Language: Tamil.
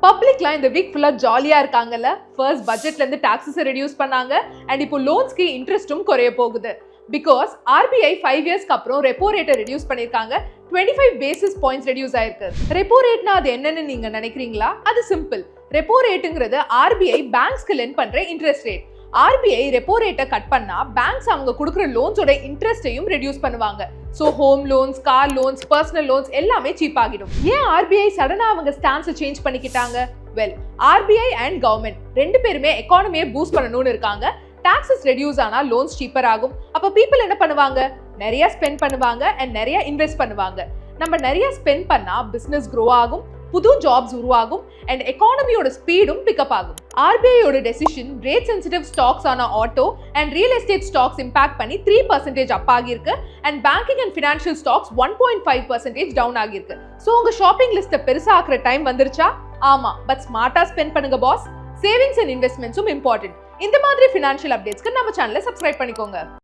பப்ளிக்லாம் இந்த வீக் ஃபுல்லா ஜாலியா இருக்காங்கல்ல. ஃபர்ஸ்ட் பட்ஜெட்ல இருந்து டாக்ஸஸ் ரெடியூஸ் பண்ணாங்க அண்ட் இப்போ லோன்ஸ்க்கு இன்ட்ரெஸ்டும் குறைய போகுது. பிகாஸ் RBI 5 இயர்ஸ்க்கு அப்புறம் ரெப்போ ரேட்டை ரெடியூஸ் பண்ணிருக்காங்க. 25 பேசிஸ் பாயிண்ட்ஸ் ரெடியூஸ் ஆயிருக்கு. ரெப்போ ரேட்னா அது என்னன்னு நீங்க நினைக்கிறீங்களா? அது சிம்பிள். ரெப்போ ரேட்டுங்கிறது RBI பேங்க்ஸ்க்கு லெண்ட் பண்ற இன்ட்ரெஸ்ட் ரேட். RBI ரெப்போ ரேட்டை கட் பண்ணா பேங்க்ஸ் அவங்க கொடுக்குற லோன்ஸோட இன்ட்ரெஸ்டையும் ரெடியூஸ் பண்ணுவாங்க. So home loans, car loans, personal loans எல்லாமே சீப் ஆகிடும். ஏன் RBI சடனா அவங்க ஸ்டான்ஸை சேஞ்ச் பண்ணிக்கிட்டாங்க? வெல், RBI அண்ட் கவர்மெண்ட் ரெண்டு பேருமே எக்கானமியை பூஸ்ட் பண்ணணும்னு இருக்காங்க. டாக்ஸஸ் ரெடியூஸ் ஆனா லோன்ஸ் சீப்பர் ஆகும். அப்ப பீப்புள் என்ன பண்ணுவாங்க? நிறைய ஸ்பெண்ட் பண்ணுவாங்க அண்ட் நிறைய இன்வெஸ்ட் பண்ணுவாங்க. நம்ம நிறைய ஸ்பெண்ட் பண்ணா பிசினஸ் க்ரோ ஆகும், புது ஜாப்ஸ் உருவாகும் அண்ட் எக்கானமியோட ஸ்பீடும் பிக்கப் ஆகும். RBIயோட டெசிஷன் ரேட் சென்சிட்டிவ் ஸ்டாக்ஸ் ஆன auto and real estate stocks impact பண்ணி 3% அப் ஆகியிருக்கு and banking and financial stocks 1.5% down ஆகியிருக்கு. ஸோ உங்க ஷாப்பிங் லிஸ்ட்டை பெருசா ஆக்குற டைம் வந்துருச்சா? ஆமா, பட் ஸ்மார்ட்டா ஸ்பெண்ட் பண்ணுங்க பாஸ். சேவிங்ஸ் அண்ட் இன்வெஸ்ட்மெண்ட்ஸும் இம்பார்ட்டன்ட். இந்த மாதிரி ஃபினான்ஷியல் அப்டேட்ஸ்க்கு நம்ம சேனலை சப்ஸ்கிரைப் பண்ணிக்கோங்க.